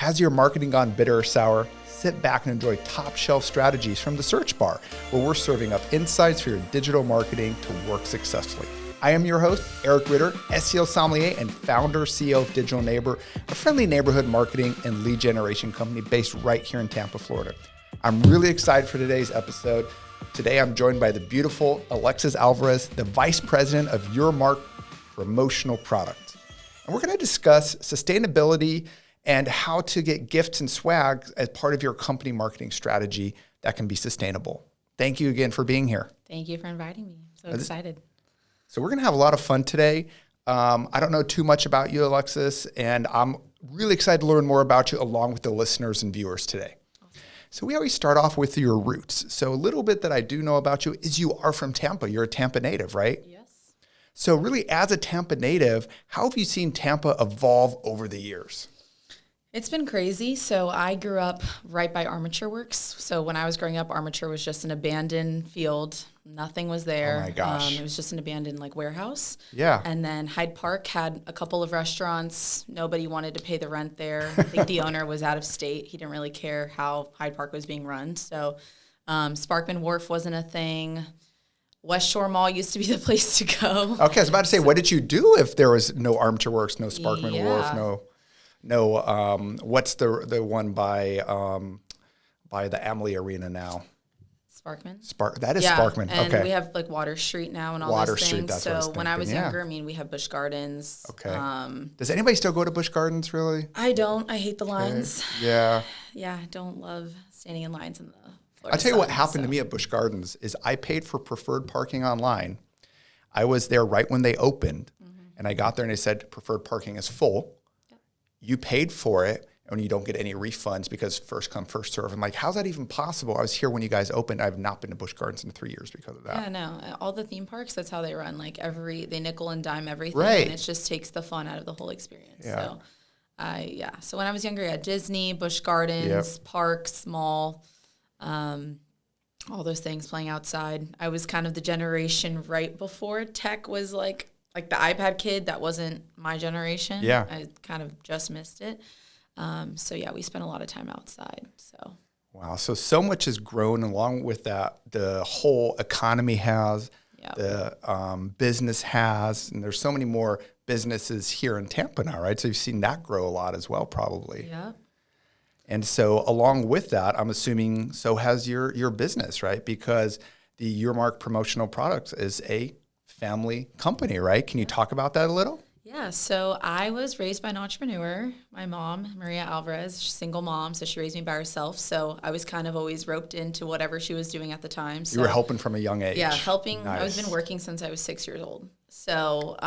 Has your marketing gone bitter or sour? Sit back and enjoy top shelf strategies from the search bar, where we're serving up insights for your digital marketing to work successfully. I am your host, Eric Ritter, SEO sommelier and founder, CEO of Digital Neighbor, a friendly neighborhood marketing and lead generation company based right here in Tampa, Florida. I'm really excited for today's episode. Today, I'm joined by the beautiful Alexis Alvarez, the Vice President of YourMark Promotional Products. And we're going to discuss sustainability and how to get gifts and swag as part of your company marketing strategy that can be sustainable. Thank you again for being here. Thank you for inviting me. So excited. So we're going to have a lot of fun today. I don't know too much about you, Alexis, and I'm really excited to learn more about you along with the listeners and viewers today. Awesome. So we always start off with your roots. So a little bit that I do know about you is you are from Tampa. You're a Tampa native, right? Yes. So really, as a Tampa native, how have you seen Tampa evolve over the years? It's been crazy. So I grew up right by Armature Works. So when I was growing up, Armature was just an abandoned field. Nothing was there. Oh my gosh. It was just an abandoned warehouse. Yeah. And then Hyde Park had a couple of restaurants. Nobody wanted to pay the rent there. I think the owner was out of state. He didn't really care how Hyde Park was being run. So Sparkman Wharf wasn't a thing. West Shore Mall used to be the place to go. Okay, I was about to say, what did you do if there was no Armature Works, no Sparkman Wharf, no, what's the one by the Amalie Arena now? Sparkman? That is Sparkman. And okay. we have Water Street now and all Water those Street, things. that's what I was when I was thinking, younger, we have Busch Gardens. Okay. Does anybody still go to Busch Gardens, really? I don't. I hate the lines. Yeah. Yeah, I don't love standing in lines in the Florida I'll tell you what sun, happened to me at Busch Gardens is I paid for preferred parking online. I was there right when they opened, and I got there and they said preferred parking is full. Yep. You paid for it, and you don't get any refunds because first come, first serve. I'm like, how's that even possible? I was here when you guys opened. I've not been to Busch Gardens in 3 years because of that. Yeah, no. All the theme parks, that's how they run. They nickel and dime everything. Right. And it just takes the fun out of the whole experience. Yeah. So when I was younger, I had Disney, Busch Gardens, parks, mall, all those things playing outside. I was kind of the generation right before tech was like the iPad kid. That wasn't my generation. Yeah. I kind of just missed it. We spent a lot of time outside. So wow, so much has grown along with that. The whole economy has, the business has, and there's so many more businesses here in Tampa now, right? So you've seen that grow a lot as well, probably. Yeah. And so along with that, I'm assuming so has your business, right? Because the YourMark Promotional Products is a family company, right? Can you talk about that a little? Yeah, so I was raised by an entrepreneur. My mom, Maria Alvarez, she's a single mom, so she raised me by herself. So I was kind of always roped into whatever she was doing at the time. So, you were helping from a young age. Yeah, helping. Nice. I was been working since I was 6 years old. So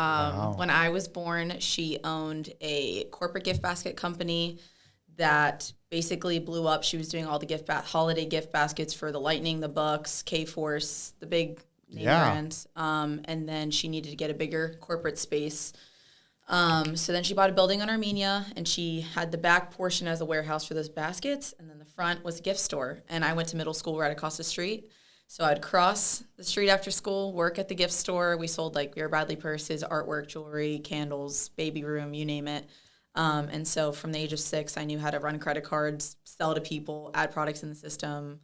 when I was born, she owned a corporate gift basket company that basically blew up. She was doing all the holiday gift baskets for the Lightning, the Bucks, K-Force, the big name brands. And then she needed to get a bigger corporate space. So then she bought a building in Armenia, and she had the back portion as a warehouse for those baskets, and then the front was a gift store. And I went to middle school right across the street. So I'd cross the street after school, work at the gift store. We sold Vera Bradley purses, artwork, jewelry, candles, baby room, you name it. And so from the age of 6, I knew how to run credit cards, sell to people, add products in the system,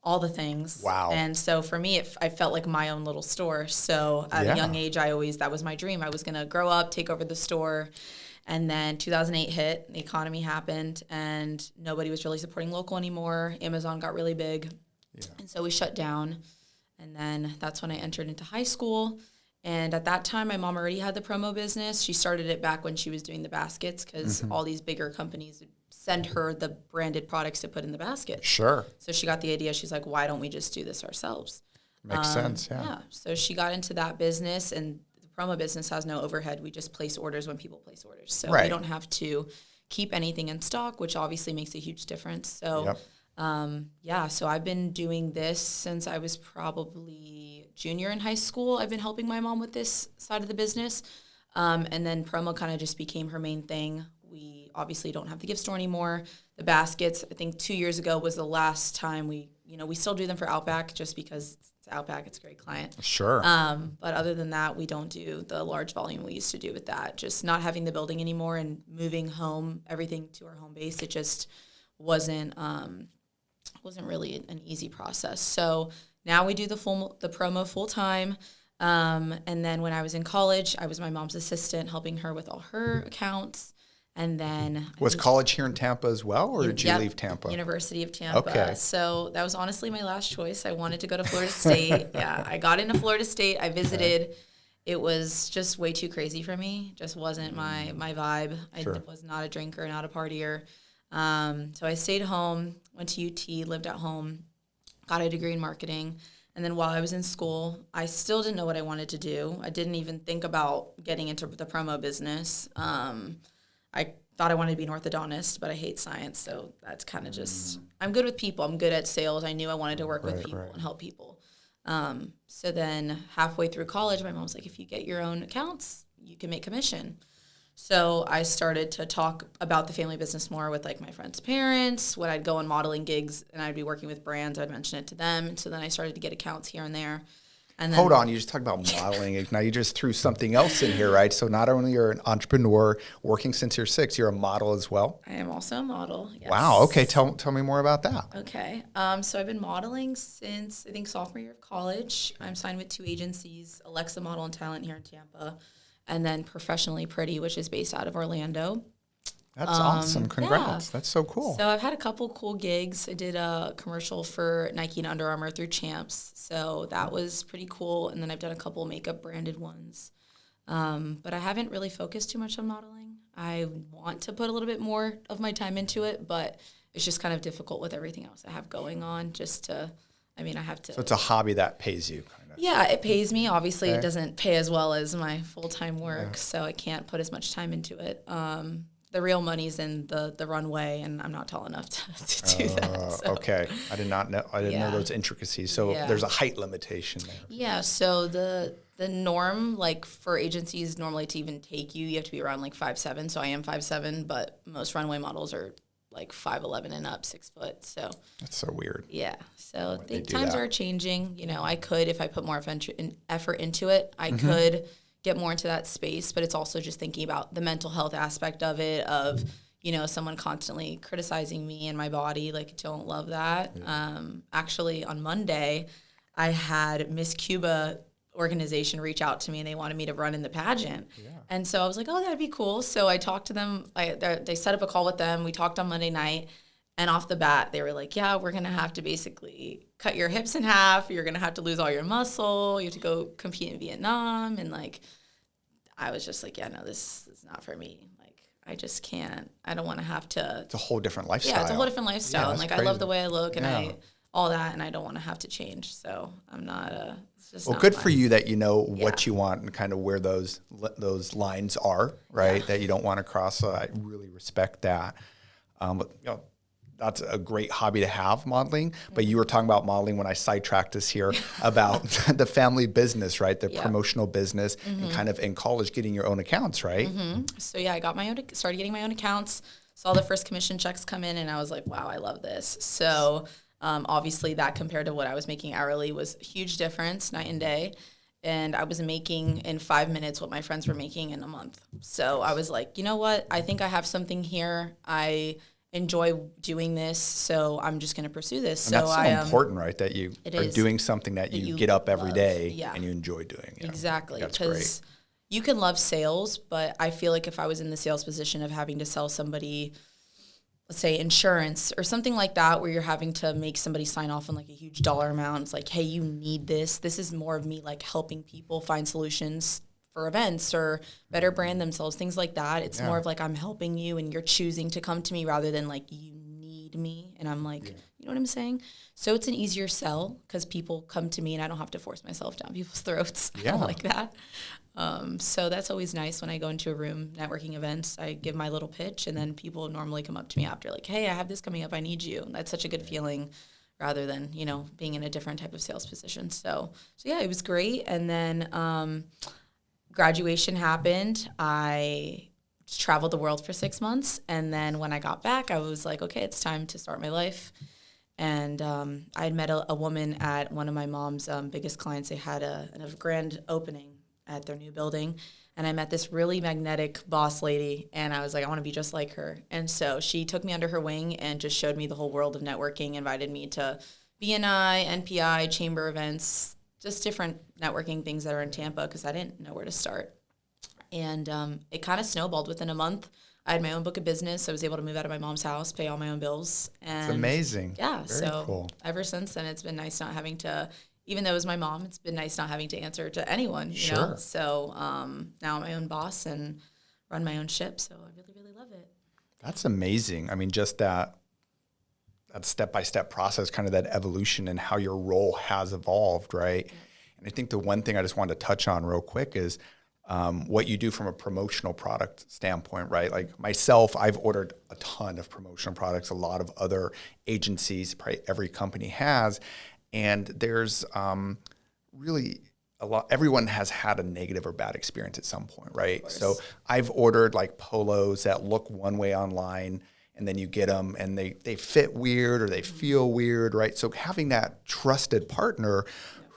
all the things. Wow. And so for me, I felt like my own little store. So at a young age, that was my dream. I was going to grow up, take over the store. And then 2008 hit, the economy happened, and nobody was really supporting local anymore. Amazon got really big. Yeah. And so we shut down. And then that's when I entered into high school. And at that time, my mom already had the promo business. She started it back when she was doing the baskets because all these bigger companies would send her the branded products to put in the basket. Sure. So she got the idea. She's like, why don't we just do this ourselves? Makes sense, yeah. Yeah. So she got into that business, and the promo business has no overhead. We just place orders when people place orders. So we don't have to keep anything in stock, which obviously makes a huge difference. So, so I've been doing this since I was probably junior in high school. I've been helping my mom with this side of the business. And then promo kind of just became her main thing. We obviously don't have the gift store anymore. The baskets, I think 2 years ago was the last time we still do them for Outback just because it's to Outback. It's a great client. Sure. But other than that, we don't do the large volume we used to do with that. Just not having the building anymore and moving home, everything to our home base, it just wasn't really an easy process. So now we do the promo full time. And then when I was in college, I was my mom's assistant, helping her with all her accounts. And then was college here in Tampa as well, or did you Yep, leave Tampa? University of Tampa. Okay. So that was honestly my last choice. I wanted to go to Florida State. Yeah, I got into Florida State. I visited. Okay. It was just way too crazy for me. Just wasn't my vibe. Sure. I was not a drinker, not a partier. So I stayed home, went to UT, lived at home, got a degree in marketing. And then while I was in school, I still didn't know what I wanted to do. I didn't even think about getting into the promo business. I thought I wanted to be an orthodontist, but I hate science, so that's kind of just, I'm good with people. I'm good at sales. I knew I wanted to work with people and help people. So then halfway through college, my mom's like, if you get your own accounts, you can make commission. So I started to talk about the family business more with like my friends' parents. When I'd go on modeling gigs and I'd be working with brands, I'd mention it to them. And so then I started to get accounts here and there. And then, hold on, you just talked about modeling. Now you just threw something else in here, right? So not only you're an entrepreneur working since you're 6, you're a model as well? I am also a model, yes. Wow, okay, tell me more about that. Okay, so I've been modeling since, I think, sophomore year of college. I'm signed with 2 agencies, Alexa Model and Talent here in Tampa, and then Professionally Pretty, which is based out of Orlando. That's awesome. Congrats. Yeah. That's so cool. So I've had a couple cool gigs. I did a commercial for Nike and Under Armour through Champs. So that was pretty cool. And then I've done a couple makeup branded ones. But I haven't really focused too much on modeling. I want to put a little bit more of my time into it, but it's just kind of difficult with everything else I have going on I have to. So it's a hobby that pays you, kind of. Yeah, it pays me. Obviously, It doesn't pay as well as my full-time work, so I can't put as much time into it. The real money's in the runway, and I'm not tall enough to do that. So. Okay, I did not know. I didn't know those intricacies. So there's a height limitation there. Yeah. So the norm, like for agencies, normally to even take you have to be around like 5'7". So I am 5'7", but most runway models are like 5'11" and up, 6 foot. So that's so weird. Yeah. So the times are changing. I could, if I put more effort into it, I could get more into that space, but it's also just thinking about the mental health aspect of it, of, someone constantly criticizing me and my body. Like, don't love that. Yeah. Actually, on Monday, I had Miss Cuba organization reach out to me, and they wanted me to run in the pageant. Yeah. And so I was like, oh, that'd be cool. So I talked to them. They set up a call with them. We talked on Monday night. And off the bat, they were like, yeah, we're going to have to basically cut your hips in half. You're going to have to lose all your muscle. You have to go compete in Vietnam. And, I was just like, yeah, no, this is not for me. I just can't. I don't want to have to. It's a whole different lifestyle. Yeah, it's a whole different lifestyle. Yeah, and, I love the way I look and all that, and I don't want to have to change. So I'm not it's just well, good for you that you know what you want and kind of where those lines are, right? That you don't want to cross. So I really respect that. But, that's a great hobby to have, modeling. But you were talking about modeling when I sidetracked us here about the family business, right? The promotional business, and kind of in college getting your own accounts, right? So I got started getting my own accounts, saw the first commission checks come in, and I was like, wow, I love this. So obviously that compared to what I was making hourly was a huge difference, night and day. And I was making in 5 minutes what my friends were making in a month. So I was like, you know what? I think I have something here. I enjoy doing this, so I'm just going to pursue this. And that's so important, right? That you are doing something that you get up every day and you enjoy doing. Exactly. Because you can love sales, but I feel like if I was in the sales position of having to sell somebody, let's say insurance or something like that, where you're having to make somebody sign off on a huge dollar amount, it's like, hey, you need this. This is more of me helping people find solutions for events or better brand themselves, things like that. It's more of I'm helping you and you're choosing to come to me rather than you need me. And I'm you know what I'm saying? So it's an easier sell because people come to me and I don't have to force myself down people's throats. I don't like that. So that's always nice when I go into a room, networking events, I give my little pitch and then people normally come up to me after hey, I have this coming up. I need you. And that's such a good feeling rather than, being in a different type of sales position. So yeah, it was great. And then, graduation happened. I traveled the world for 6 months. And then when I got back, I was like, okay, it's time to start my life. And I had met a woman at one of my mom's biggest clients. They had a grand opening at their new building. And I met this really magnetic boss lady, and I was like, I want to be just like her. And so she took me under her wing and just showed me the whole world of networking, invited me to BNI, NPI, chamber events, just different networking things that are in Tampa because I didn't know where to start. And it kind of snowballed within a month. I had my own book of business. I was able to move out of my mom's house, pay all my own bills. And it's amazing. Yeah. Very so cool. Ever since then, it's been nice not having to, even though it was my mom, it's been nice not having to answer to anyone, you know? So now I'm my own boss and run my own ship. So I really, really love it. That's amazing. I mean, just that step-by-step process, kind of that evolution and how your role has evolved, right? Yeah. And I think the one thing I just wanted to touch on real quick is what you do from a promotional product standpoint, right? Like myself, I've ordered a ton of promotional products. A lot of other agencies, probably every company has. And there's really a lot, everyone has had a negative or bad experience at some point, right? So I've ordered like polos that look one way online, and then you get them and they fit weird or they feel weird, right? So having that trusted partner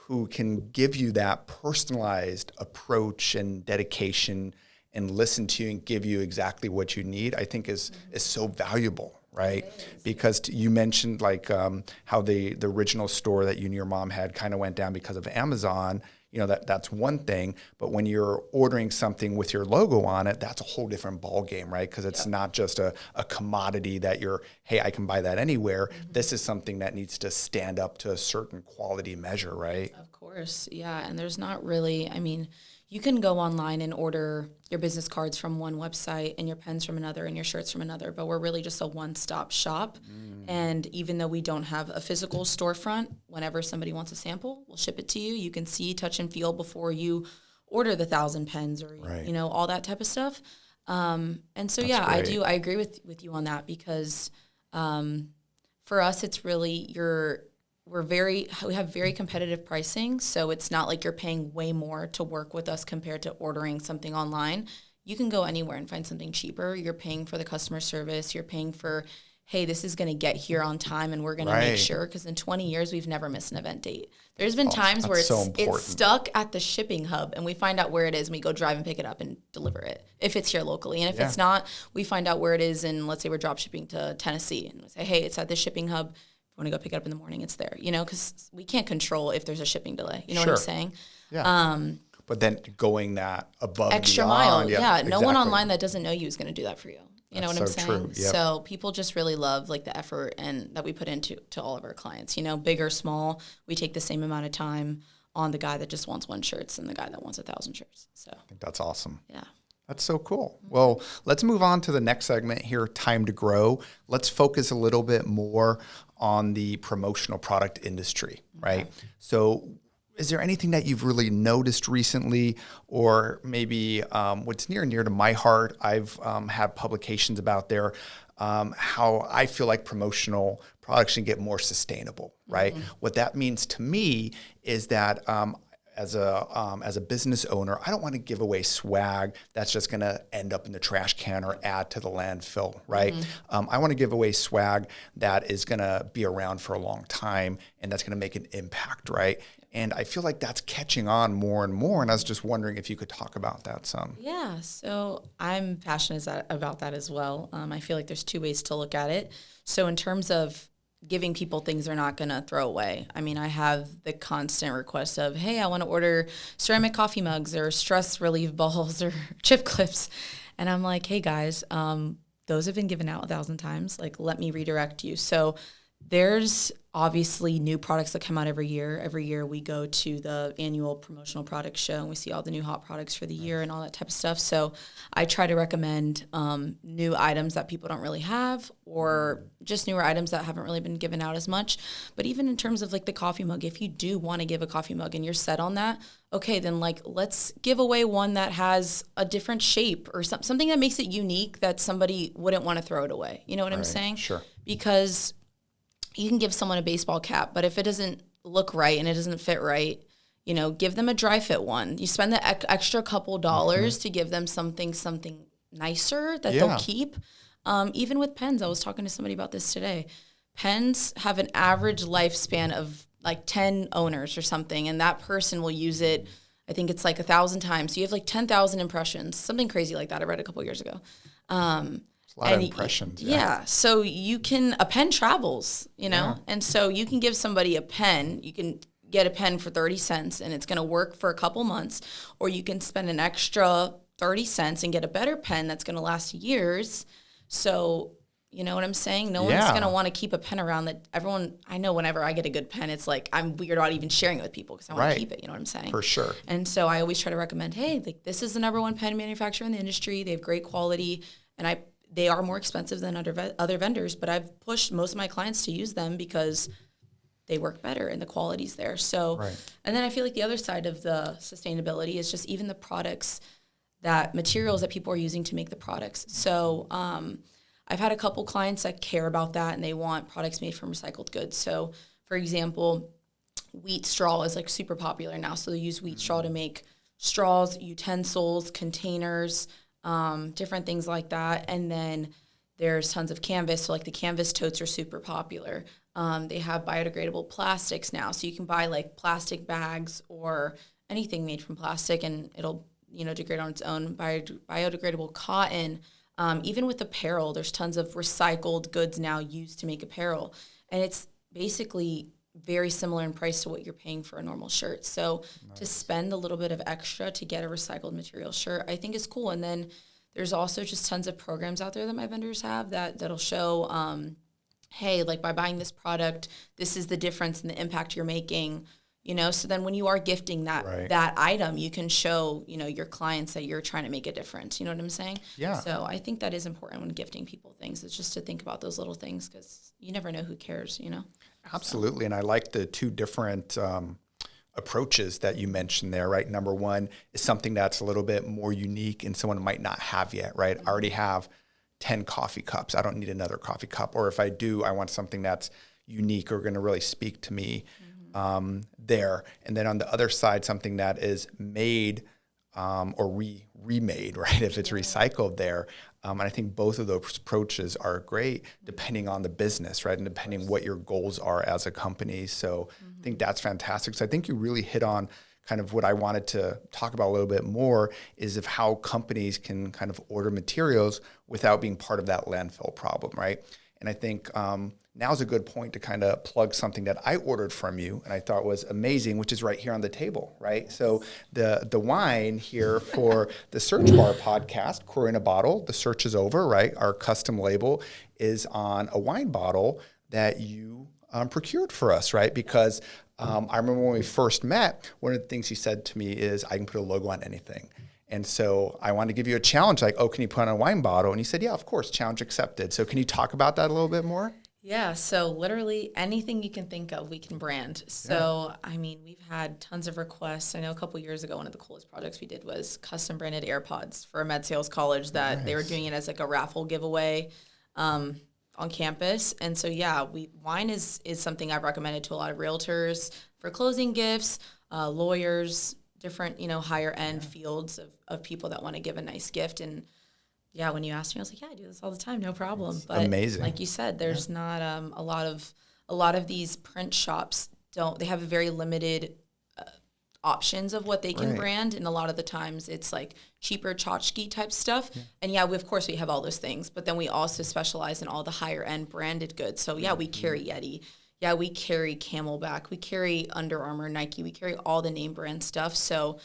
who can give you that personalized approach and dedication and listen to you and give you exactly what you need, I think is so valuable, right? Because you mentioned like how the original store that you and your mom had kind of went down because of Amazon. You know, that's one thing, but when you're ordering something with your logo on it, that's a whole different ball game, right? Because it's not just a commodity that hey, I can buy that anywhere. This is something that needs to stand up to a certain quality measure, right? Of course, yeah. And there's not really, I mean, you can go online and order your business cards from one website and your pens from another and your shirts from another, but we're really just a one-stop shop. And even though we don't have a physical storefront, whenever somebody wants a sample, we'll ship it to you. You can see, touch, and feel before you order the 1,000 pens or, you know, all that type of stuff. And so, That's great. I agree with you on that because for us, it's really we have very competitive pricing, so it's not like you're paying way more to work with us compared to ordering something online. You can go anywhere and find something cheaper. You're paying for the customer service. You're paying for, hey, this is going to get here on time, and we're going to make sure, because in 20 years, we've never missed an event date. There's been times where it's stuck at the shipping hub, and we find out where it is, and we go drive and pick it up and deliver it, if it's here locally. And if it's not, we find out where it is, and let's say we're drop shipping to Tennessee, and we say, hey, it's at this shipping hub. Want to go pick it up in the morning, it's there, you know, because we can't control if there's a shipping delay. You know what I'm saying? Yeah. But then going that above extra beyond, mile. Yeah. No one online that doesn't know you is going to do that for you. You know what I'm saying? True. Yep. So people just really love like the effort and that we put into all of our clients. You know, big or small, we take the same amount of time on the guy that just wants one shirt and the guy that wants 1,000 shirts. So I think that's awesome. Yeah. That's so cool. Well, let's move on to the next segment here, Time to Grow. Let's focus a little bit more on the promotional product industry, right? So is there anything that you've really noticed recently, or maybe what's near and dear to my heart? I've had publications about there, how I feel like promotional products should get more sustainable, right? What that means to me is that as a business owner, I don't want to give away swag that's just going to end up in the trash can or add to the landfill, right? I want to give away swag that is going to be around for a long time and that's going to make an impact, right? And I feel like that's catching on more and more. And I was just wondering if you could talk about that some. Yeah, so I'm passionate about that as well. I feel like there's two ways to look at it. So in terms of giving people things they're not going to throw away. I mean, I have the constant request of, hey, I want to order ceramic coffee mugs or stress relief balls or chip clips. And I'm like, hey, guys, those have been given out 1,000 times. Like, let me redirect you. So there's obviously new products that come out every year. Every year we go to the annual promotional product show and we see all the new hot products for the year and all that type of stuff. So I try to recommend new items that people don't really have, or just newer items that haven't really been given out as much. But even in terms of like the coffee mug, if you do want to give a coffee mug and you're set on that, okay, then like let's give away one that has a different shape or something that makes it unique that somebody wouldn't want to throw it away. You know what I'm saying? Sure. Because you can give someone a baseball cap, but if it doesn't look right and it doesn't fit right, you know, give them a dry fit one. You spend the extra couple dollars to give them something nicer that they'll keep. Even with pens, I was talking to somebody about this today. pens have an average lifespan of like 10 owners or something, and that person will use it, I think it's like 1,000 times. So you have like 10,000 impressions, something crazy like that. I read a couple years ago. It's a lot of impressions. Yeah. So a pen travels, and so you can give somebody a pen. You can get a pen for 30 cents and it's going to work for a couple months, or you can spend an extra 30 cents and get a better pen that's going to last years. So, you know what I'm saying? No one's going to want to keep a pen around that I know whenever I get a good pen, it's like I'm weird about even sharing it with people because I want to keep it. You know what I'm saying? For sure. And so I always try to recommend, hey, like this is the #1 pen manufacturer in the industry. They have great quality, and they are more expensive than other vendors, but I've pushed most of my clients to use them because they work better and the quality's there. So, and then I feel like the other side of the sustainability is just even the materials that people are using to make the products. So, I've had a couple clients that care about that and they want products made from recycled goods. So, for example, wheat straw is like super popular now. So they use wheat straw to make straws, utensils, containers, different things like that. And then there's tons of canvas. So like the canvas totes are super popular. They have biodegradable plastics now. So you can buy like plastic bags or anything made from plastic and it'll, degrade on its own. Biodegradable cotton. Even with apparel, there's tons of recycled goods now used to make apparel. And it's basically very similar in price to what you're paying for a normal shirt. So to spend a little bit of extra to get a recycled material shirt, I think is cool. And then there's also just tons of programs out there that my vendors have that'll show, hey, like by buying this product, this is the difference in the impact you're making. So then when you are gifting that item, you can show, your clients that you're trying to make a difference. You know what I'm saying? Yeah. So I think that is important when gifting people things. It's just to think about those little things because you never know who cares, Absolutely. And I like the two different approaches that you mentioned there, right? Number one is something that's a little bit more unique and someone might not have yet, right? I already have 10 coffee cups. I don't need another coffee cup. Or if I do, I want something that's unique or going to really speak to me. There. And then on the other side, something that is made or remade, right? If it's recycled there. And I think both of those approaches are great depending on the business, right? And depending what your goals are as a company. So I think that's fantastic. So I think you really hit on kind of what I wanted to talk about a little bit more is of how companies can kind of order materials without being part of that landfill problem, right? And I think now's a good point to kind of plug something that I ordered from you and I thought was amazing, which is right here on the table, right? So the wine here for the Search Bar podcast, Pour in a Bottle, the search is over, right? Our custom label is on a wine bottle that you procured for us, right? Because I remember when we first met, one of the things you said to me is I can put a logo on anything. And so I wanted to give you a challenge like, can you put on a wine bottle? And you said, yeah, of course, challenge accepted. So can you talk about that a little bit more? Yeah, so literally anything you can think of, we can brand. So, I mean, we've had tons of requests. I know a couple years ago, one of the coolest projects we did was custom branded AirPods for a med sales college that they were doing it as like a raffle giveaway on campus. And so, yeah, wine is something I've recommended to a lot of realtors for closing gifts, lawyers, different, higher end fields of people that want to give a nice gift. And yeah, when you asked me, I was like, yeah, I do this all the time, no problem. It's but amazing. Like you said, there's not a lot of these print shops they have a very limited options of what they can brand, and a lot of the times it's like cheaper tchotchke type stuff. Yeah. And yeah, of course we have all those things, but then we also specialize in all the higher end branded goods. So yeah, we carry Yeti. Yeah, we carry Camelback. We carry Under Armour, Nike. We carry all the name brand stuff. So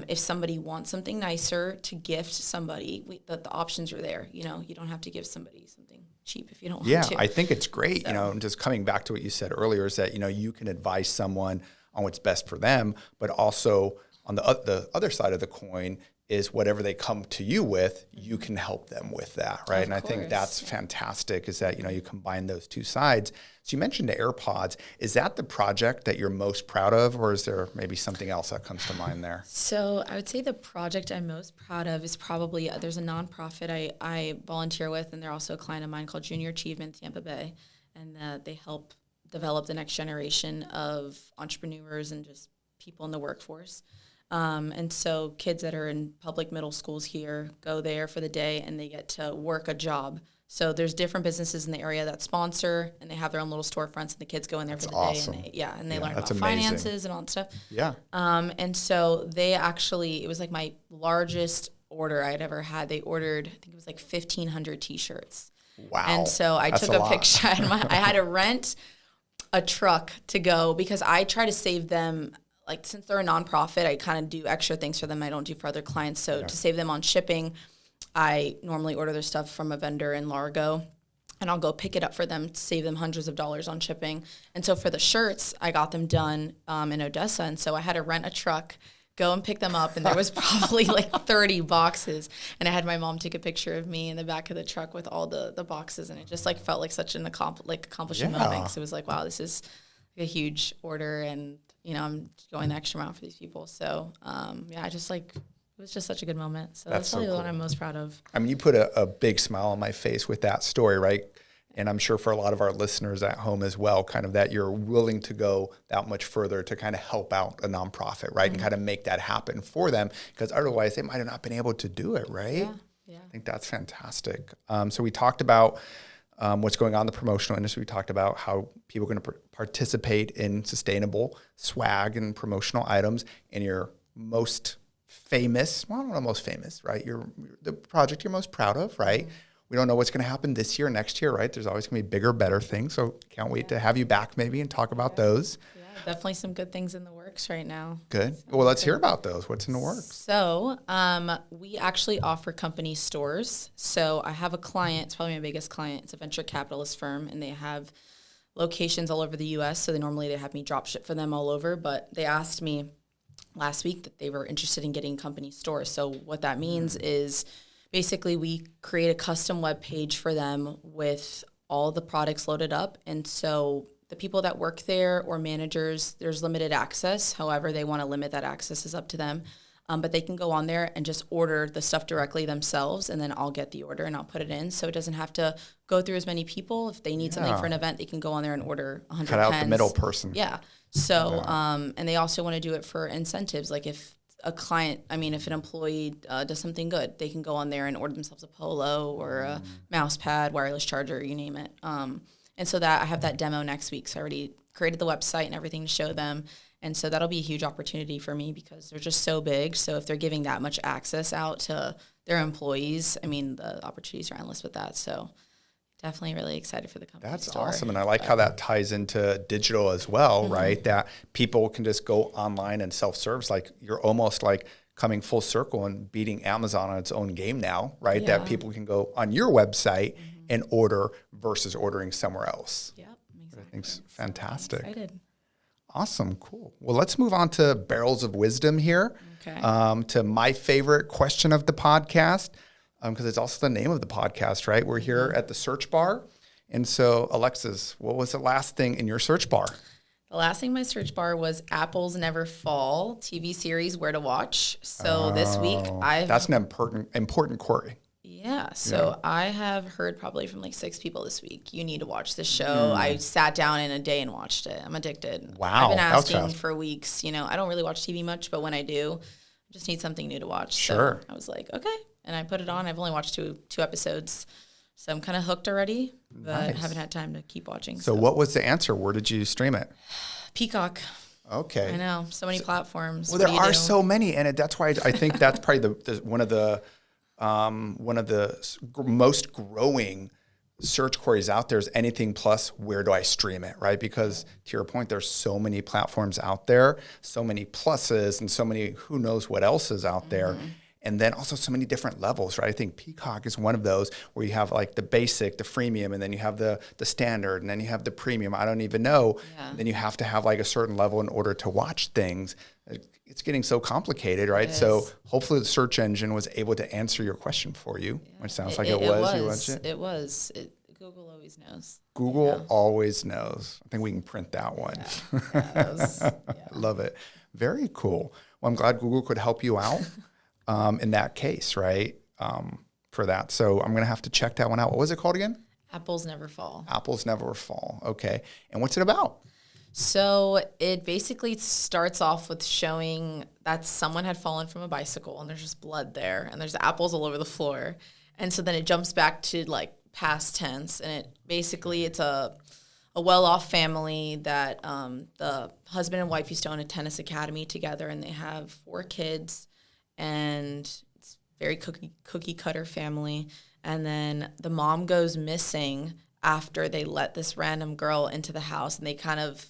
if somebody wants something nicer to gift somebody, the options are there. You don't have to give somebody something cheap if you don't want to. Yeah, I think it's great. So. And just coming back to what you said earlier is that, you can advise someone on what's best for them, but also on the other side of the coin is whatever they come to you with, you can help them with that, right? And I think that's fantastic is that, you combine those two sides. So you mentioned the AirPods. Is that the project that you're most proud of, or is there maybe something else that comes to mind there? So I would say the project I'm most proud of is probably, there's a nonprofit I volunteer with, and they're also a client of mine called Junior Achievement Tampa Bay, and they help develop the next generation of entrepreneurs and just people in the workforce. And so kids that are in public middle schools here go there for the day and they get to work a job. So there's different businesses in the area that sponsor, and they have their own little storefronts, and the kids go in there for the awesome. day. And they learn about amazing. finances and all that stuff. Yeah. And so it was like my largest order I'd ever had. They ordered, I think it was like 1,500 T-shirts. Wow. And so I took a picture. I had to rent a truck to go because I try to save them. Like, since they're a nonprofit, I kind of do extra things for them I don't do for other clients. So to save them on shipping, I normally order their stuff from a vendor in Largo, and I'll go pick it up for them to save them hundreds of dollars on shipping. And so for the shirts, I got them done in Odessa. And so I had to rent a truck, go and pick them up, and there was probably like 30 boxes. And I had my mom take a picture of me in the back of the truck with all the boxes, and it just like felt like such an accomplishing moment, because it was like, wow, this is a huge order, and I'm going the extra mile for these people. So I just it was just such a good moment. So that's probably the one I'm most proud of. I mean, you put a big smile on my face with that story, right? And I'm sure for a lot of our listeners at home as well, kind of that you're willing to go that much further to kind of help out a nonprofit, right? And kind of make that happen for them, because otherwise they might have not been able to do it, right? Yeah. I think that's fantastic. So we talked about what's going on in the promotional industry. We talked about how people are going to participate in sustainable swag and promotional items. And your most famous, well, I don't know, most famous, right? The project you're most proud of, right? Mm-hmm. We don't know what's going to happen this year, next year, right? There's always going to be bigger, better things. So can't wait to have you back maybe and talk about those. Yeah, definitely some good things in the works right now. Good. Well, let's hear about those. What's in the works? So we actually offer company stores. So I have a client, it's probably my biggest client. It's a venture capitalist firm, and they have locations all over the U.S. So they have me drop ship for them all over. But they asked me last week that they were interested in getting company stores. So what that means is basically we create a custom web page for them with all the products loaded up. And so the people that work there or managers, there's limited access. However, they want to limit that access is up to them. But they can go on there and just order the stuff directly themselves, and then I'll get the order and I'll put it in. So it doesn't have to go through as many people. If they need something for an event, they can go on there and order 100 Cut out pens. the middle person. Yeah. So, and they also want to do it for incentives. Like if an employee does something good, they can go on there and order themselves a polo or a mouse pad, wireless charger, you name it. And so that I have that demo next week. So I already created the website and everything to show them. And so that'll be a huge opportunity for me because they're just so big. So if they're giving that much access out to their employees, I mean, the opportunities are endless with that. So definitely really excited for the company. That's store. awesome. And I like how that ties into digital as well, right? That people can just go online and self-serve. Like you're almost like coming full circle and beating Amazon on its own game now, right? Yeah. That people can go on your website and order versus ordering somewhere else. Yep, exactly. I think's fantastic. I'm excited. Awesome, cool. Well, let's move on to Barrels of Wisdom here. Okay. To my favorite question of the podcast, because it's also the name of the podcast, right? We're here at the search bar. And so, Alexis, what was the last thing in your search bar? The last thing in my search bar was Apples Never Fall TV series Where to Watch. So this week That's an important query. Yeah. So I have heard probably from like 6 people this week, you need to watch this show. I sat down in a day and watched it. I'm addicted. Wow. I've been asking for weeks. I don't really watch TV much, but when I do, I just need something new to watch. Sure. So I was like, okay. And I put it on. I've only watched two episodes. So I'm kind of hooked already, but haven't had time to keep watching. So what was the answer? Where did you stream it? Peacock. Okay. I know. So many platforms. Well, there are so many, and that's why I think that's probably one of the most growing search queries out there is anything plus where do I stream it, right? Because to your point, there's so many platforms out there, so many pluses and so many who knows what else is out there. And then also so many different levels, right? I think Peacock is one of those where you have like the basic, the freemium, and then you have the standard, and then you have the premium. I don't even know. Yeah. Then you have to have like a certain level in order to watch things. It's getting so complicated, right? So hopefully the search engine was able to answer your question for you, which sounds like it was. You watched it? It was. Google always knows. Google always knows. I think we can print that one. Yeah, Love it. Very cool. Well, I'm glad Google could help you out in that case, right? For that. So I'm going to have to check that one out. What was it called again? Apples Never Fall. Apples Never Fall. Okay. And what's it about? So it basically starts off with showing that someone had fallen from a bicycle and there's just blood there and there's apples all over the floor. And so then it jumps back to like past tense, and it's a well-off family that the husband and wife used to own a tennis academy together, and they have 4 kids, and it's very cookie cutter family. And then the mom goes missing after they let this random girl into the house, and they kind of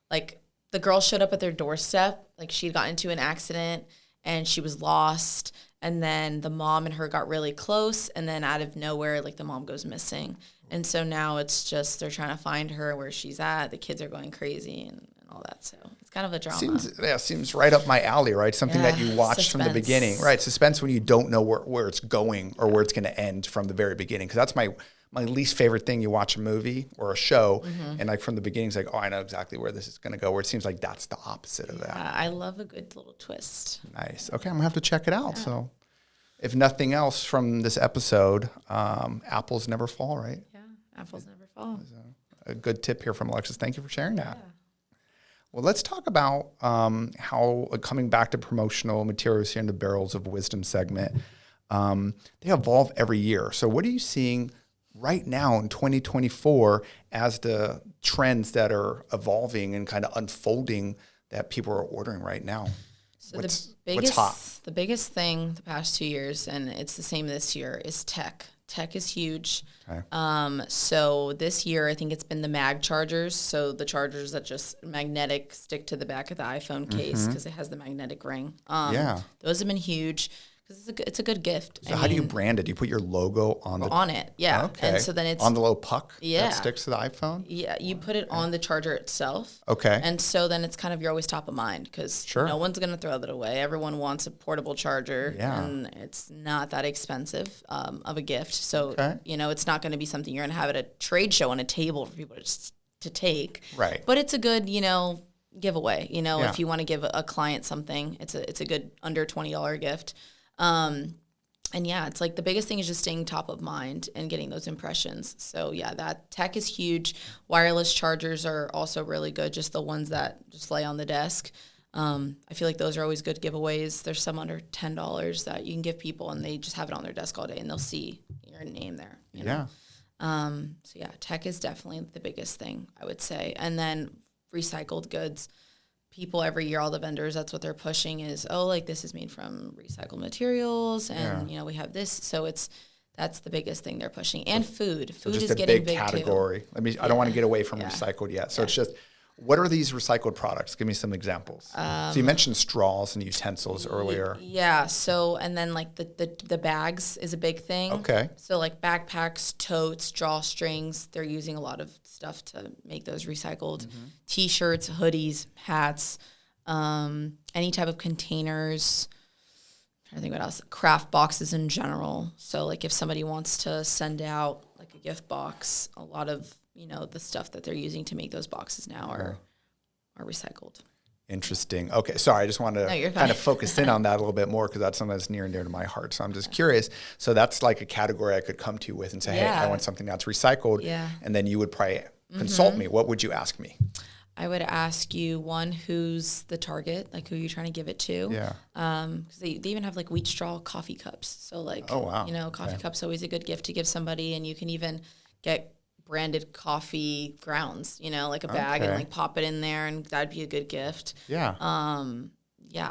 like the girl showed up at their doorstep, like she'd gotten into an accident and she was lost. And then the mom and her got really close, and then out of nowhere, like the mom goes missing. And so now it's just they're trying to find her where she's at. The kids are going crazy and all that. So it's kind of a drama. Seems right up my alley, right? Something that you watch from the beginning, right? Suspense when you don't know where it's going or where it's going to end from the very beginning. Because that's my least favorite thing. You watch a movie or a show, and like from the beginning, it's like, oh, I know exactly where this is going to go. Where it seems like that's the opposite of that. I love a good little twist. Nice. Okay, I'm gonna have to check it out. Yeah. So, if nothing else from this episode, apples never fall, right? Yeah, apples never fall. A good tip here from Alexis. Thank you for sharing that. Yeah. Well, let's talk about how coming back to promotional materials here in the Barrels of Wisdom segment. They evolve every year. So, what are you seeing right now in 2024 as the trends that are evolving and kind of unfolding that people are ordering right now? So what's hot? The biggest thing the past 2 years, and it's the same this year, is tech. Tech is huge. Okay. So this year, I think it's been the mag chargers. So the chargers that just magnetic stick to the back of the iPhone case because it has the magnetic ring. Those have been huge. It's a good gift. So how do you brand it? Do you put your logo on it? Yeah. Okay. And so then it's on the little puck that sticks to the iPhone? Yeah. You put it on the charger itself. Okay. And so then it's kind of, you're always top of mind because no one's going to throw that away. Everyone wants a portable charger and it's not that expensive of a gift. So, it's not going to be something you're going to have at a trade show on a table for people to take. Right. But it's a good, giveaway. If you want to give a client something, it's a good under $20 gift. It's like the biggest thing is just staying top of mind and getting those impressions. So that tech is huge. Wireless chargers are also really good. Just the ones that just lay on the desk. I feel like those are always good giveaways. There's some under $10 that you can give people and they just have it on their desk all day and they'll see your name there. You know? Tech is definitely the biggest thing, I would say. And then recycled goods. People every year, all the vendors, that's what they're pushing is, this is made from recycled materials and, we have this. So that's the biggest thing they're pushing. And food. Food is getting big category. Too. I don't want to get away from recycled yet. So it's just, what are these recycled products? Give me some examples. So you mentioned straws and utensils earlier. Yeah. So, and then like the bags is a big thing. Okay. So like backpacks, totes, drawstrings, they're using a lot of stuff to make those recycled. T-shirts, hoodies, hats, any type of containers. I'm trying to think what else. Craft boxes in general. So like if somebody wants to send out like a gift box, a lot of the stuff that they're using to make those boxes now are recycled. Interesting. Okay. Sorry. I just wanted to kind of focus in on that a little bit more because that's something that's near and dear to my heart. So I'm just curious. So that's like a category I could come to you with and say, hey, I want something that's recycled. Yeah. And then you would probably consult me. What would you ask me? I would ask you, one, who's the target? Like who you're trying to give it to? Yeah. Because they even have like wheat straw coffee cups. So like, coffee cups always a good gift to give somebody. And you can even get branded coffee grounds, like a bag and like pop it in there and that'd be a good gift. Yeah.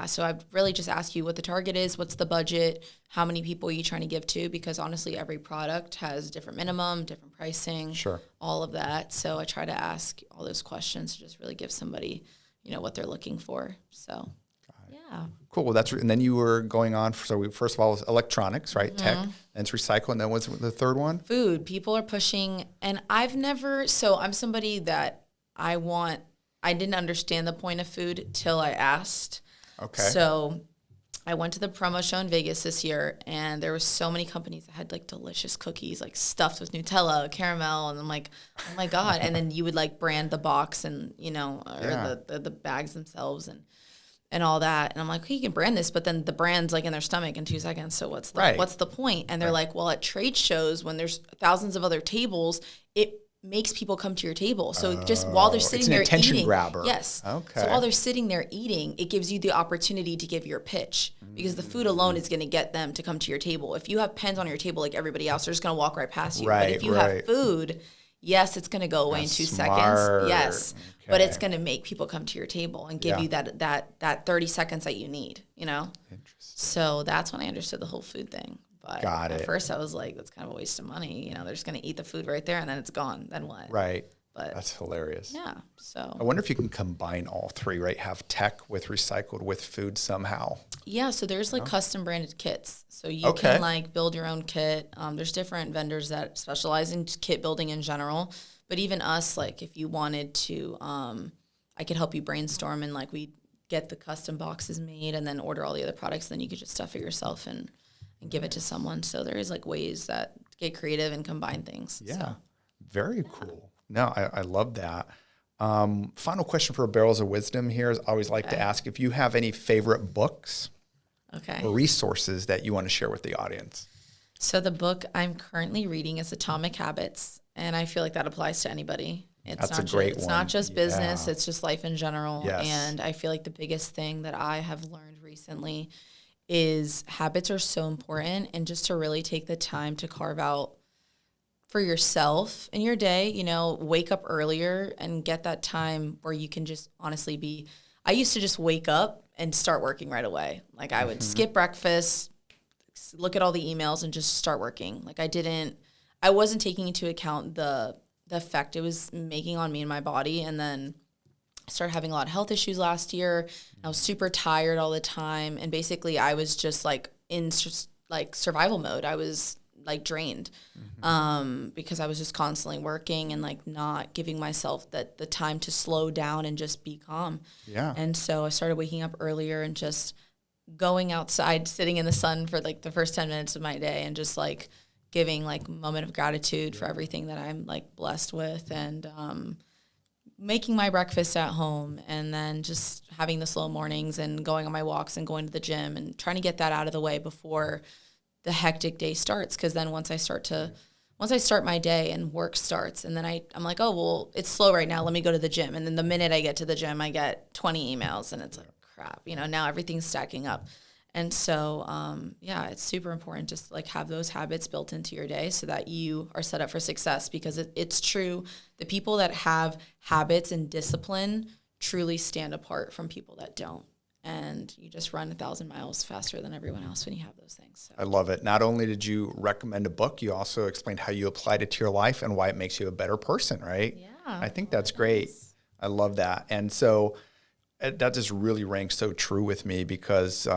So I'd really just ask you what the target is, what's the budget, how many people are you trying to give to? Because honestly, every product has different minimum, different pricing, all of that. So I try to ask all those questions to just really give somebody, what they're looking for. So cool. Well, and then you were going on. First of all, was electronics, right? Tech, and it's recycle. And then what's the third one? Food. People are pushing, and I'm somebody that I didn't understand the point of food till I asked. Okay. So I went to the promo show in Vegas this year, and there were so many companies that had like delicious cookies, like stuffed with Nutella, caramel, and I'm like, oh my God. And then you would like brand the box and, the bags themselves and all that. And I'm like, you can brand this, but then the brand's like in their stomach in 2 seconds. So what's the point? And they're like, well, at trade shows, when there's thousands of other tables, it makes people come to your table. So just while they're sitting there attention eating, grabber. yes. Okay. So while they're sitting there eating, it gives you the opportunity to give your pitch because the food alone is going to get them to come to your table. If you have pens on your table like everybody else, they're just going to walk right past you. But if you have food, yes, it's going to go away in 2 seconds. Yes. Okay. But it's going to make people come to your table and give you that 30 seconds that you need, you know? Interesting. So that's when I understood the whole food thing. But at first I was like, that's kind of a waste of money. You know, they're just going to eat the food right there and then it's gone. Then what? Right. But that's hilarious. Yeah. So I wonder if you can combine all three, right? Have tech with recycled with food somehow. Yeah. So there's like custom branded kits. So you can like build your own kit. There's different vendors that specialize in kit building in general. But even us, like if you wanted to, I could help you brainstorm and like we get the custom boxes made and then order all the other products. Then you could just stuff it yourself and give it to someone. So there is like ways that get creative and combine things. Yeah. So. Very cool. No, I love that. Final question for Barrels of Wisdom here is I always like to ask if you have any favorite books or resources that you want to share with the audience. So the book I'm currently reading is Atomic Habits, and I feel like that applies to anybody. That's a great one. It's not just business, it's just life in general. Yes. And I feel like the biggest thing that I have learned recently is habits are so important, and just to really take the time to carve out for yourself in your day, you know, wake up earlier and get that time where you can just honestly I used to just wake up and start working right away. Like I would skip breakfast, look at all the emails and just start working. Like I wasn't taking into account the effect it was making on me and my body. And then I started having a lot of health issues last year. I was super tired all the time. And basically I was just like in like survival mode. I was like drained because I was just constantly working and like not giving myself the time to slow down and just be calm. Yeah. And so I started waking up earlier and just going outside, sitting in the sun for like the first 10 minutes of my day and just like giving like a moment of gratitude for everything that I'm like blessed with, and making my breakfast at home, and then just having the slow mornings and going on my walks and going to the gym and trying to get that out of the way before the hectic day starts. Because then once I start my day and work starts, and then I'm like, oh, well, it's slow right now. Let me go to the gym. And then the minute I get to the gym, I get 20 emails and it's like, crap, you know, now everything's stacking up. And so, it's super important just like have those habits built into your day so that you are set up for success, because it's true. The people that have habits and discipline truly stand apart from people that don't. And you just run 1,000 miles faster than everyone else when you have those things. So. I love it. Not only did you recommend a book, you also explained how you applied it to your life and why it makes you a better person, right? Yeah. I think that's great. I love that. And so that just really rang so true with me, because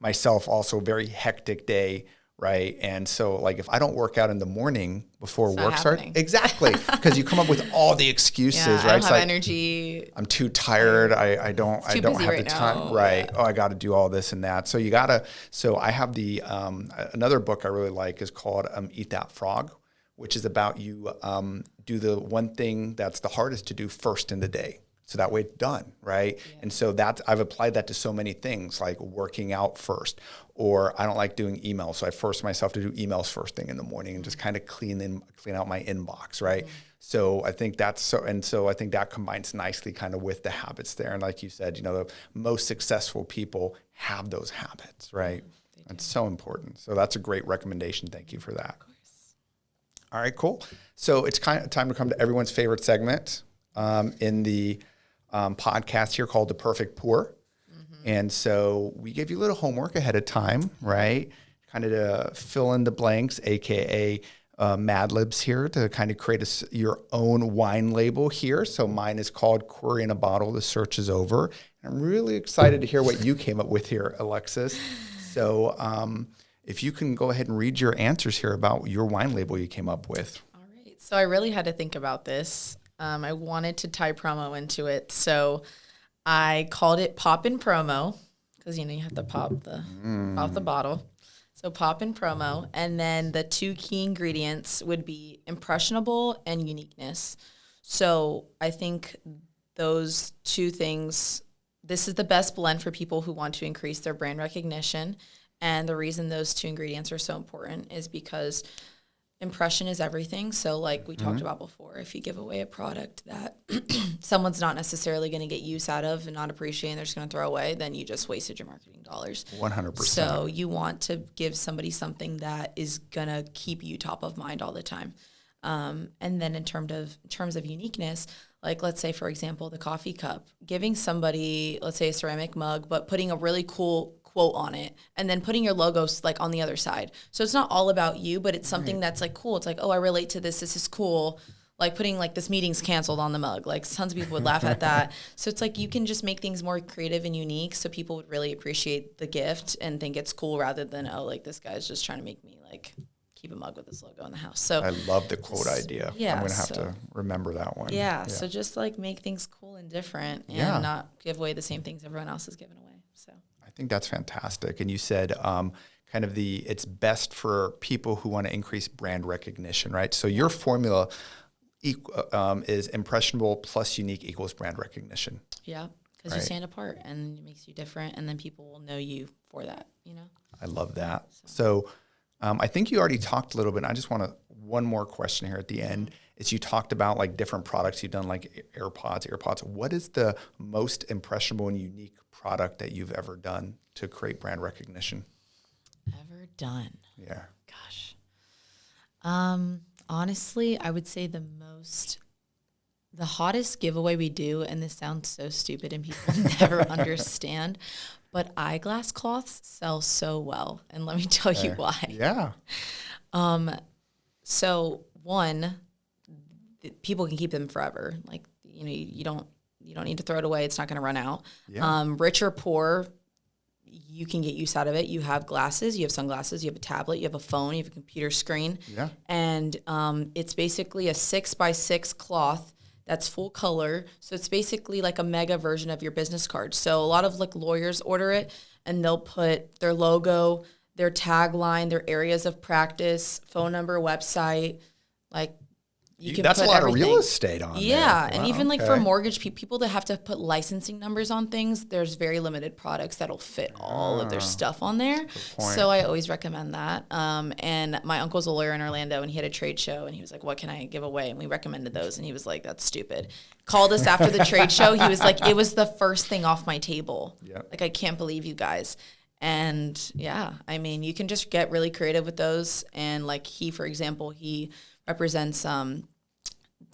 myself also very hectic day, right? And so like if I don't work out in the morning before work starts, exactly, because you come up with all the excuses, right? I don't it's have like, energy. I'm too tired. I don't have the time. Right. Yeah. Oh, I got to do all this and that. So so I have another book I really like is called Eat That Frog, which is about you do the one thing that's the hardest to do first in the day. So that way it's done, right? Yeah. And so I've applied that to so many things, like working out first, or I don't like doing emails, so I force myself to do emails first thing in the morning and just kind of clean out my inbox, right? Mm-hmm. So I think I think that combines nicely kind of with the habits there. And like you said, you know, the most successful people have those habits, right? It's so important. So that's a great recommendation. Thank you for that. Of course. All right, cool. So it's kind of time to come to everyone's favorite segment in the podcast here called The Perfect Pour. Mm-hmm. And so we gave you a little homework ahead of time, right? Kind of to fill in the blanks, AKA Mad Libs here, to kind of create your own wine label here. So mine is called Query in a Bottle. The search is over. And I'm really excited to hear what you came up with here, Alexis. So if you can go ahead and read your answers here about your wine label you came up with. All right. So I really had to think about this. I wanted to tie promo into it. So I called it Pop in Promo, because, you know, you have to pop the bottle. So Pop in Promo. And then the two key ingredients would be impressionable and uniqueness. So I think those two things, this is the best blend for people who want to increase their brand recognition. And the reason those two ingredients are so important is because impression is everything. So like we talked about before, if you give away a product that someone's not necessarily going to get use out of and not appreciate and they're just going to throw away, then you just wasted your marketing dollars. 100%. So you want to give somebody something that is going to keep you top of mind all the time. And then in terms of uniqueness, like let's say, for example, the coffee cup, giving somebody, let's say a ceramic mug, but putting a really cool quote on it and then putting your logos like on the other side. So it's not all about you, but it's something that's like cool. It's like, oh, I relate to this. This is cool. Like putting like this meeting's canceled on the mug. Like tons of people would laugh at that. So it's like you can just make things more creative and unique so people would really appreciate the gift and think it's cool rather than, oh, like this guy's just trying to make me like keep a mug with this logo in the house. So I love the quote idea. Yeah, I'm going to have to remember that one. Yeah. So just like make things cool and different and not give away the same things everyone else is giving away. So I think that's fantastic. And you said kind of it's best for people who want to increase brand recognition, right? So your formula is impressionable plus unique equals brand recognition. Yeah, because you stand apart and it makes you different, and then people will know you for that, you know? I love that. So I think you already talked a little bit. And I just want one more question here at the end. Is you talked about like different products you've done, like AirPods. What is the most impressionable and unique product that you've ever done to create brand recognition? Ever done? Yeah. Gosh. Honestly, I would say the hottest giveaway we do, and this sounds so stupid and people never understand, but eyeglass cloths sell so well. And let me tell you why. Yeah. So one, people can keep them forever. Like, you know, you don't need to throw it away. It's not going to run out. Yeah. Rich or poor, you can get use out of it. You have glasses, you have sunglasses, you have a tablet, you have a phone, you have a computer screen. Yeah. And it's basically a 6x6 cloth that's full color. So it's basically like a mega version of your business card. So a lot of like lawyers order it and they'll put their logo, their tagline, their areas of practice, phone number, website, like you can that's put a lot everything. of real estate on yeah, there. And even like for mortgage people that have to put licensing numbers on things, there's very limited products that'll fit all of their stuff on there. So I always recommend that. And my uncle's a lawyer in Orlando, and he had a trade show, and he was like, "What can I give away?" And we recommended those, and he was like, "That's stupid." Called us after the trade show. He was like, "It was the first thing off my table. Yep. Like I can't believe you guys." And yeah, I mean, you can just get really creative with those. And like for example, he represents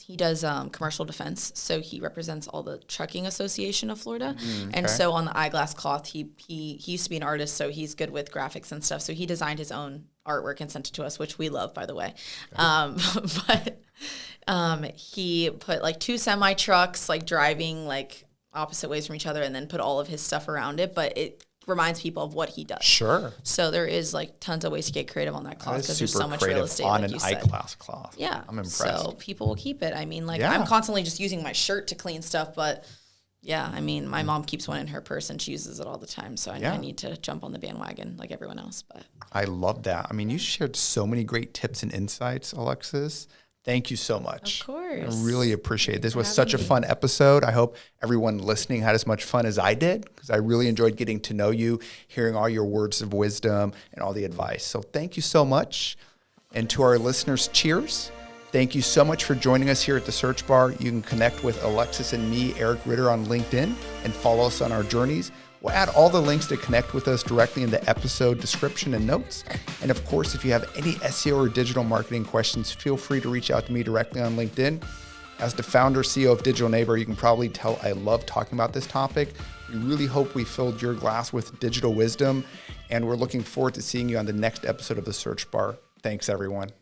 he does commercial defense, so he represents all the Trucking Association of Florida. And so on the eyeglass cloth, he used to be an artist, so he's good with graphics and stuff. So he designed his own artwork and sent it to us, which we love, by the way. But he put like 2 semi trucks like driving like opposite ways from each other, and then put all of his stuff around it. But it reminds people of what he does. Sure. So there is like tons of ways to get creative on that cloth because there's so much real estate on like an you said. eyeglass cloth. Yeah. I'm impressed. So people will keep it. I mean, like I'm constantly just using my shirt to clean stuff, but yeah, I mean, my mom keeps one in her purse and she uses it all the time. So I need to jump on the bandwagon like everyone else. But I love that. I mean, you shared so many great tips and insights, Alexis. Thank you so much. Of course. I really appreciate it. This was such a fun episode. I hope everyone listening had as much fun as I did, because I really enjoyed getting to know you, hearing all your words of wisdom and all the advice. So thank you so much. And to our listeners, cheers. Thank you so much for joining us here at the Search Bar. You can connect with Alexis and me, Eric Ritter, on LinkedIn and follow us on our journeys. We'll add all the links to connect with us directly in the episode description and notes. And of course, if you have any SEO or digital marketing questions, feel free to reach out to me directly on LinkedIn. As the founder, CEO of Digital Neighbor, you can probably tell I love talking about this topic. We really hope we filled your glass with digital wisdom, and we're looking forward to seeing you on the next episode of the Search Bar. Thanks, everyone.